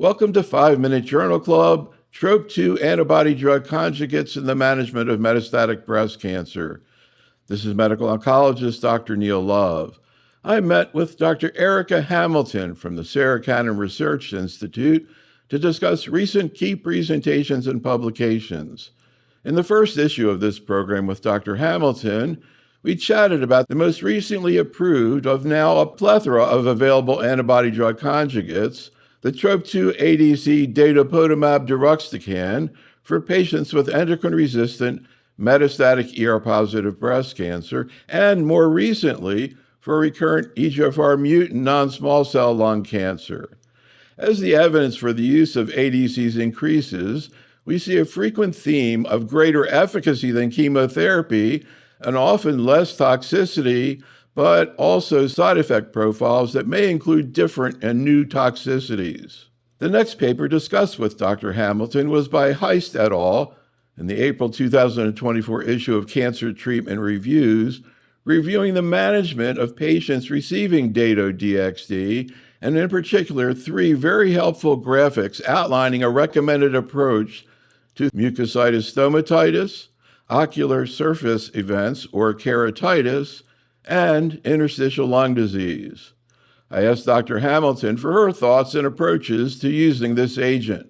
Welcome to 5-Minute Journal Club, TROP2 Antibody-Drug Conjugates in the Management of Metastatic Breast Cancer. This is medical oncologist Dr. Neil Love. I met with Dr. Erika Hamilton from the Sarah Cannon Research Institute to discuss recent key presentations and publications. In the first issue of this program with Dr. Hamilton, we chatted about the most recently approved of now a plethora of available antibody-drug conjugates, the TROP2 ADC Datopotamab deruxtecan for patients with endocrine-resistant metastatic ER-positive breast cancer, and more recently, for recurrent EGFR mutant non-small cell lung cancer. As the evidence for the use of ADCs increases, we see a frequent theme of greater efficacy than chemotherapy and often less toxicity, but also side effect profiles that may include different and new toxicities. The next paper discussed with Dr. Hamilton was by Heist et al. In the April 2024 issue of Cancer Treatment Reviews, reviewing the management of patients receiving Dato-DXd, and in particular, 3 very helpful graphics outlining a recommended approach to mucositis stomatitis, ocular surface events or keratitis, and interstitial lung disease. I asked Dr. Hamilton for her thoughts and approaches to using this agent.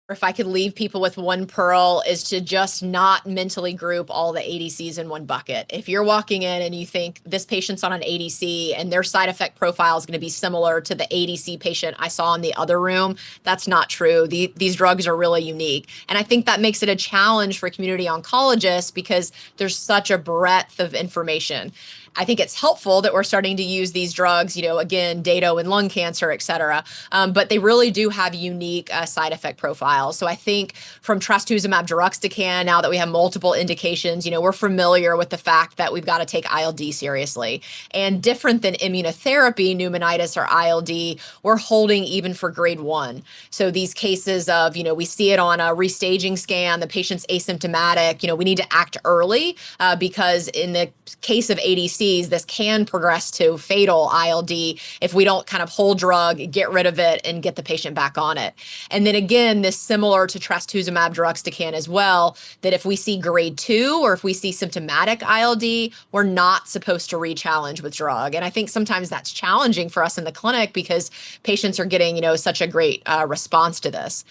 If I could leave people with one pearl, is to just not mentally group all the ADCs in one bucket. If you're walking in and you think this patient's on an ADC and their side effect profile is going to be similar to the ADC patient I saw in the other room, that's not true. These drugs are really unique. And I think that makes it a challenge for community oncologists because there's such a breadth of information. I think it's helpful that we're starting to use these drugs, again, Dato and lung cancer, et cetera. But they really do have unique side effect profiles. So I think from trastuzumab deruxtecan, now that we have multiple indications, we're familiar with the fact that we've got to take ILD seriously. And different than immunotherapy, pneumonitis or ILD, we're holding even for grade 1. So these cases of, we see it on a restaging scan, the patient's asymptomatic, we need to act early because in the case of ADC, this can progress to fatal ILD if we don't kind of hold drug, get rid of it, and get the patient back on it. And then again, this similar to trastuzumab deruxtecan as well, that if we see grade 2 or if we see symptomatic ILD, we're not supposed to re-challenge with drug. And I think sometimes that's challenging for us in the clinic because patients are getting, such a great response to this.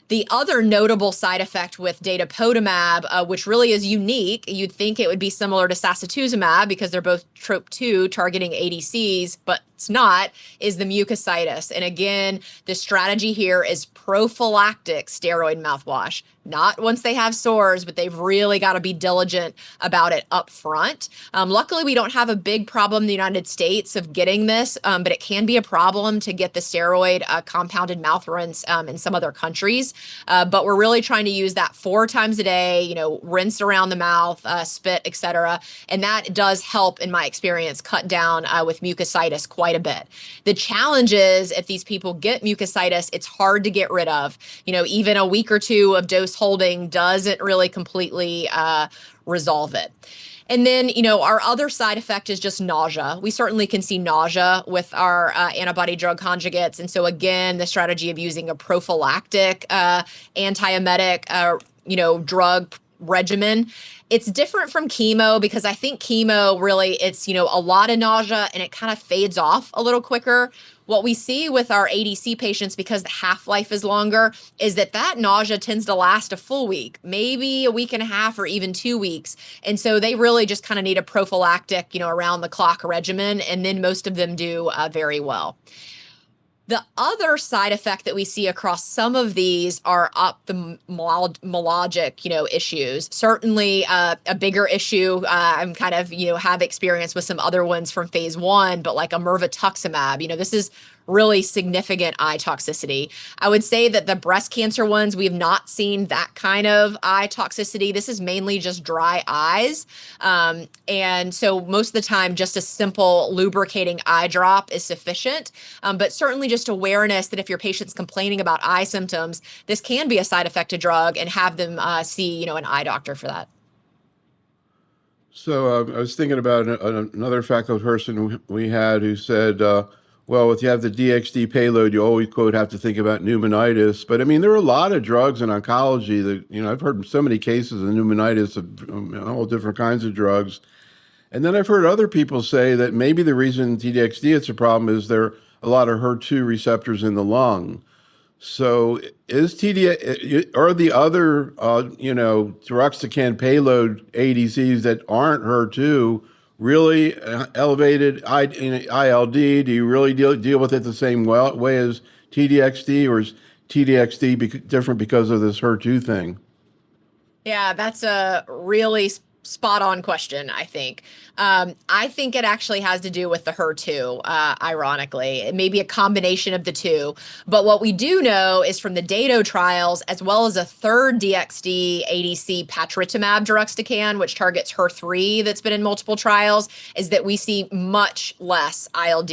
The other notable side effect with datopotamab, which really is unique, you'd think it would be similar to sacituzumab because they're both TROP2 targeting ADCs, but it's not, is the mucositis. And again, the strategy here is prophylactic steroid mouthwash. Not once they have sores, but they've really got to be diligent about it up front. Luckily, we don't have a big problem in the United States of getting this, but it can be a problem to get the steroid compounded mouth rinse in some other countries. But we're really trying to use that 4 times a day, rinse around the mouth, spit, etc. And that does help, in my experience, cut down with mucositis quite a bit. The challenge is if these people get mucositis, it's hard to get rid of. Even a week or 2 of dose holding doesn't really completely resolve it. And then, our other side effect is just nausea. We certainly can see nausea with our antibody drug conjugates. And so again, the strategy of using a prophylactic antiemetic, drug regimen. It's different from chemo because I think chemo really, it's, a lot of nausea and it kind of fades off a little quicker. What we see with our ADC patients, because the half-life is longer, is that nausea tends to last a full week, maybe a week and a half or even 2 weeks. And so they really just kind of need a prophylactic, around the clock regimen. And then most of them do very well. The other side effect that we see across some of these are ophthalmologic, issues. Certainly a bigger issue. I'm kind of, have experience with some other ones from phase 1, but like mirvetuximab, this is really significant eye toxicity. I would say that the breast cancer ones, we have not seen that kind of eye toxicity. This is mainly just dry eyes. And so most of the time, just a simple lubricating eye drop is sufficient. But certainly just awareness that if your patient's complaining about eye symptoms, this can be a side effect of drug and have them see, an eye doctor for that. So I was thinking about another faculty person we had who said, Well, if you have the DXD payload, you always, quote, have to think about pneumonitis. But I mean, there are a lot of drugs in oncology that, I've heard so many cases of pneumonitis of all different kinds of drugs. And then I've heard other people say that maybe the reason TDXD it's a problem is there are a lot of HER2 receptors in the lung. So are the other, deruxtecan payload ADCs that aren't HER2 really elevated ILD? Do you really deal with it the same way as TDXD, or is TDXD different because of this HER2 thing? Yeah, that's a really spot on question, I think. I think it actually has to do with the HER2, ironically. It may be a combination of the two. But what we do know is from the Dato trials, as well as a third DXD ADC, patritumab deruxtecan, which targets HER3 that's been in multiple trials, is that we see much less ILD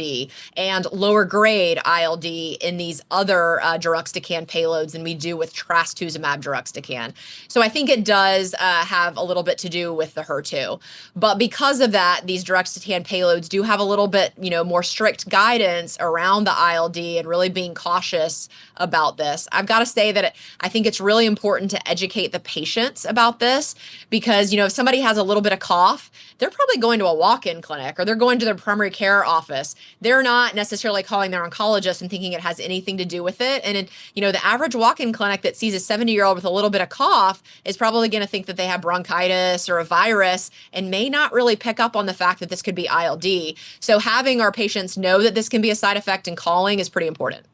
and lower grade ILD in these other deruxtecan payloads than we do with trastuzumab deruxtecan. So I think it does have a little bit to do with the HER2. But because of that, these deruxtecan payloads do have a little bit, more strict guidance around the ILD and really being cautious about this. I've got to say that I think it's really important to educate the patients about this because, if somebody has a little bit of cough, they're probably going to a walk-in clinic or they're going to their primary care office. They're not necessarily calling their oncologist and thinking it has anything to do with it. And, the average walk-in clinic that sees a 70-year-old with a little bit of cough is probably going to think that they have bronchitis or a virus and may not really pick up on the fact that this could be ILD. So having our patients know that this can be a side effect and calling is pretty important.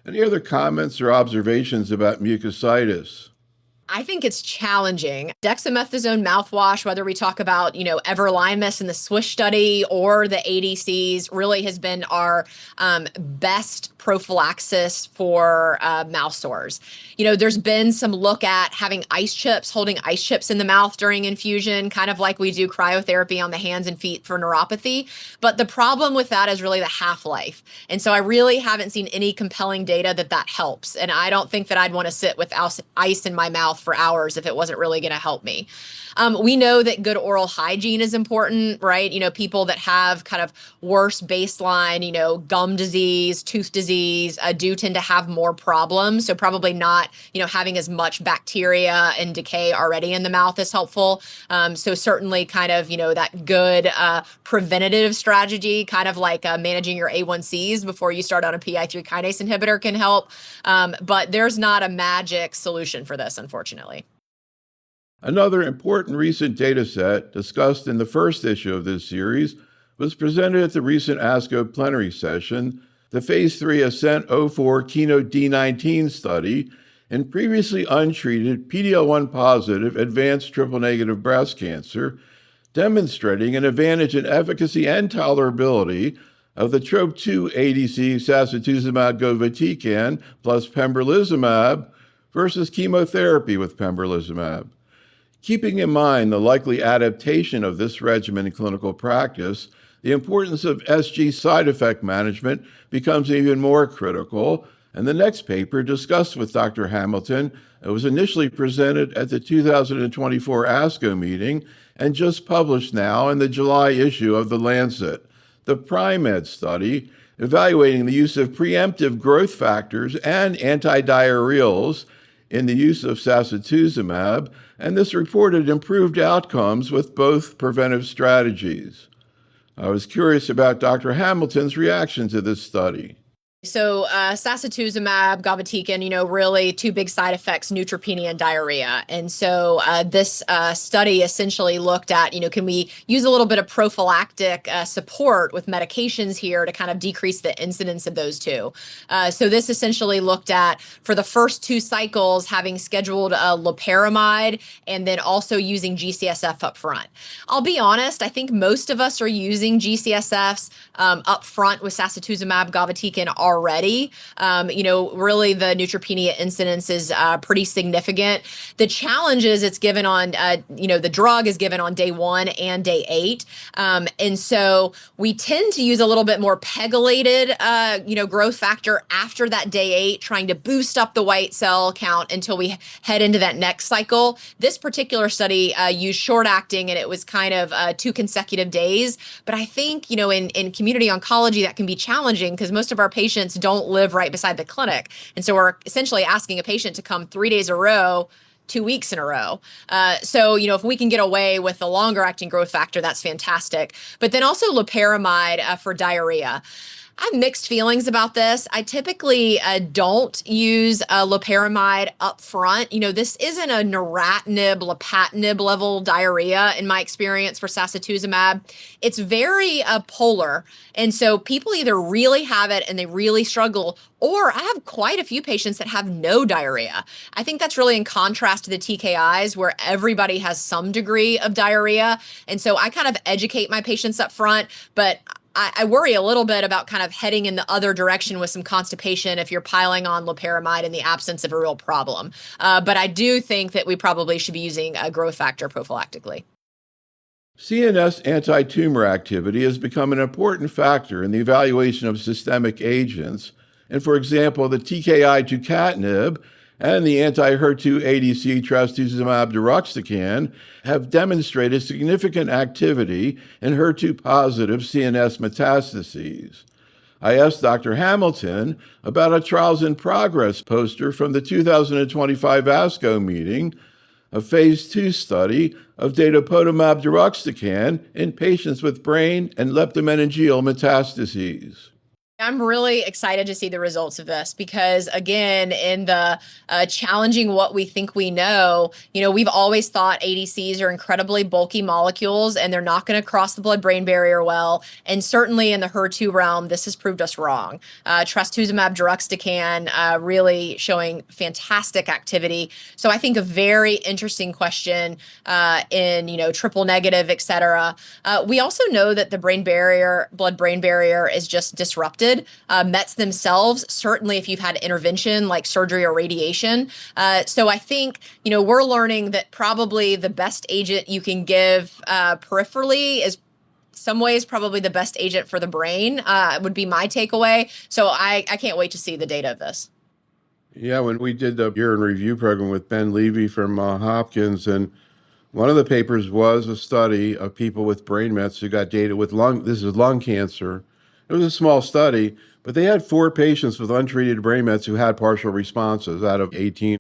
Any other comments or observations about mucositis? I think it's challenging. Dexamethasone mouthwash, whether we talk about, everolimus in the Swish study or the ADCs, really has been our best prophylaxis for mouth sores. There's been some look at having holding ice chips in the mouth during infusion, kind of like we do cryotherapy on the hands and feet for neuropathy. But the problem with that is really the half-life. And so I really haven't seen any compelling data that helps. And I don't think that I'd want to sit with ice in my mouth for hours if it wasn't really going to help me. We know that good oral hygiene is important, right? People that have kind of worse baseline, gum disease, tooth disease, do tend to have more problems. So probably not, having as much bacteria and decay already in the mouth is helpful. So certainly kind of, that good preventative strategy, kind of like managing your A1Cs before you start on a PI3 kinase inhibitor can help. But there's not a magic solution for this, unfortunately. Another important recent data set discussed in the first issue of this series was presented at the recent ASCO plenary session, the Phase 3 ASCENT-04 Keynote D19 study in previously untreated PD-L1 positive advanced triple-negative breast cancer, demonstrating an advantage in efficacy and tolerability of the TROP2 ADC sacituzumab govitecan plus pembrolizumab versus chemotherapy with pembrolizumab. Keeping in mind the likely adaptation of this regimen in clinical practice, the importance of SG side effect management becomes even more critical, and the next paper discussed with Dr. Hamilton was initially presented at the 2024 ASCO meeting and just published now in the July issue of The Lancet, the PRIMED study, evaluating the use of preemptive growth factors and antidiarrheals in the use of sacituzumab, and this reported improved outcomes with both preventive strategies. I was curious about Dr. Hamilton's reaction to this study. So sacituzumab, govitecan, really two big side effects, neutropenia and diarrhea. And so this study essentially looked at, can we use a little bit of prophylactic support with medications here to kind of decrease the incidence of those two. So this essentially looked at, for the first 2 cycles, having scheduled loperamide and then also using GCSF up front. I'll be honest, I think most of us are using GCSFs up front with sacituzumab, govitecan already. already. Really the neutropenia incidence is pretty significant. The challenge is it's given on, the drug is given on day 1 and day 8. And so we tend to use a little bit more pegylated, growth factor after that day 8, trying to boost up the white cell count until we head into that next cycle. This particular study used short acting, and it was kind of 2 consecutive days. But I think, in community oncology, that can be challenging because most of our patients don't live right beside the clinic. And so we're essentially asking a patient to come 3 days in a row, 2 weeks in a row. So, if we can get away with the longer acting growth factor, that's fantastic. But then also loperamide for diarrhea. I have mixed feelings about this. I typically don't use loperamide up front. This isn't a neratinib, lapatinib level diarrhea in my experience for sacituzumab. It's very polar. And so people either really have it and they really struggle, or I have quite a few patients that have no diarrhea. I think that's really in contrast to the TKIs where everybody has some degree of diarrhea. And so I kind of educate my patients up front, but I worry a little bit about kind of heading in the other direction with some constipation if you're piling on loperamide in the absence of a real problem. But I do think that we probably should be using a growth factor prophylactically. CNS anti-tumor activity has become an important factor in the evaluation of systemic agents. And for example, the TKI tucatinib and the anti-HER2 ADC trastuzumab deruxtecan have demonstrated significant activity in HER2-positive CNS metastases. I asked Dr. Hamilton about a trials in progress poster from the 2025 ASCO meeting, a phase 2 study of Datopotamab deruxtecan in patients with brain and leptomeningeal metastases. I'm really excited to see the results of this because, again, in the challenging what we think we know, we've always thought ADCs are incredibly bulky molecules and they're not going to cross the blood-brain barrier well. And certainly in the HER2 realm, this has proved us wrong. Trastuzumab deruxtecan really showing fantastic activity. So I think a very interesting question in, triple negative, et cetera. We also know that the blood-brain barrier is just disrupted. Mets themselves, certainly if you've had intervention like surgery or radiation. So I think, we're learning that probably the best agent you can give peripherally is some ways probably the best agent for the brain would be my takeaway. So I can't wait to see the data of this. Yeah, when we did the year in review program with Ben Levy from Hopkins, and one of the papers was a study of people with brain mets who got data with lung cancer. It was a small study, but they had 4 patients with untreated brain mets who had partial responses out of 18.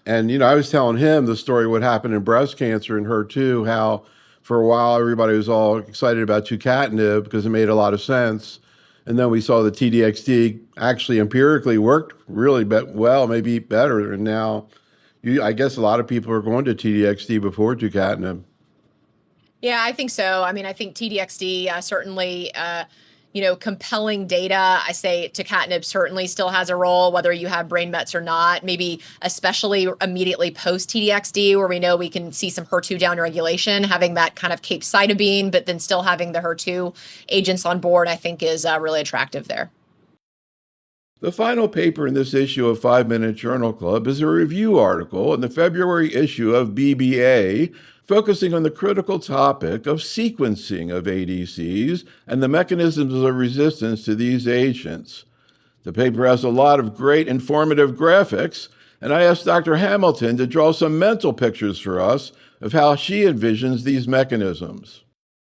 And, I was telling him the story of what happened in breast cancer and HER2, how for a while everybody was all excited about tucatinib because it made a lot of sense. And then we saw the TDXD actually empirically worked really well, maybe better. And now I guess a lot of people are going to TDXD before tucatinib. Yeah, I think so. I mean, I think TDXD certainly, compelling data. I say tucatinib certainly still has a role, whether you have brain mets or not, maybe especially immediately post TDXD, where we know we can see some HER2 downregulation, having that kind of capecitabine, but then still having the HER2 agents on board, I think is really attractive there. The final paper in this issue of 5-Minute Journal Club is a review article in the February issue of BBA, focusing on the critical topic of sequencing of ADCs and the mechanisms of resistance to these agents. The paper has a lot of great informative graphics, and I asked Dr. Hamilton to draw some mental pictures for us of how she envisions these mechanisms.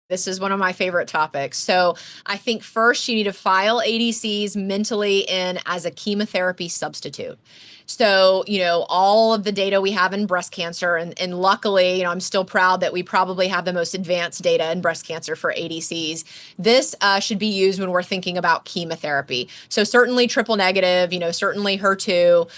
This is one of my favorite topics. So I think first you need to file ADCs mentally in as a chemotherapy substitute. So, all of the data we have in breast cancer, and luckily, I'm still proud that we probably have the most advanced data in breast cancer for ADCs. This should be used when we're thinking about chemotherapy. So certainly triple negative, certainly HER2,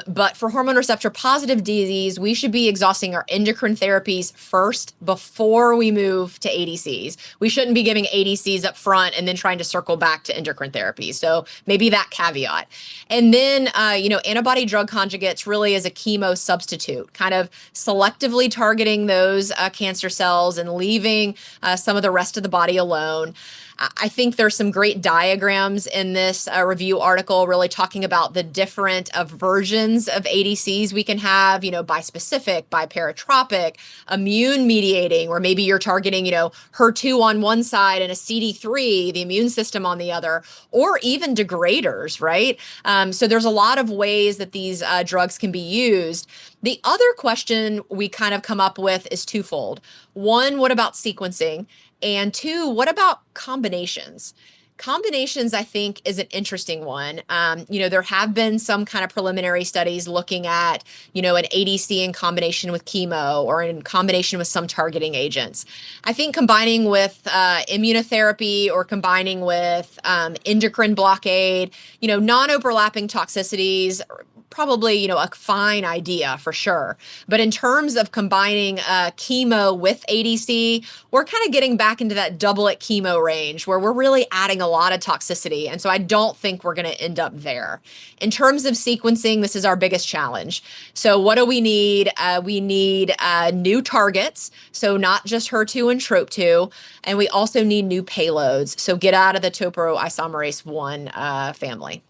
but for hormone receptor positive disease, we should be exhausting our endocrine therapies first before we move to ADCs. We shouldn't be giving ADCs up front and then trying to circle back to endocrine therapy. So maybe that caveat. And then, antibody drug conjugates really as a chemo substitute, kind of selectively targeting those cancer cells and leaving some of the rest of the body alone. I think there's some great diagrams in this review article really talking about the different versions of ADCs we can have, bispecific, biparatropic, immune mediating, where maybe you're targeting, HER2 on one side and a CD3, the immune system on the other, or even degraders, right? So there's a lot of ways that these drugs can be used. The other question we kind of come up with is twofold. One, what about sequencing? And two, what about combinations? Combinations, I think, is an interesting one. There have been some kind of preliminary studies looking at, an ADC in combination with chemo or in combination with some targeting agents. I think combining with immunotherapy or combining with endocrine blockade, non-overlapping toxicities, probably, a fine idea for sure. But in terms of combining chemo with ADC, we're kind of getting back into that doublet chemo range where we're really adding a lot of toxicity. And so I don't think we're going to end up there. In terms of sequencing, this is our biggest challenge. So what do we need? We need new targets. So not just HER2 and TROP2. And we also need new payloads. So get out of the topoisomerase 1 family.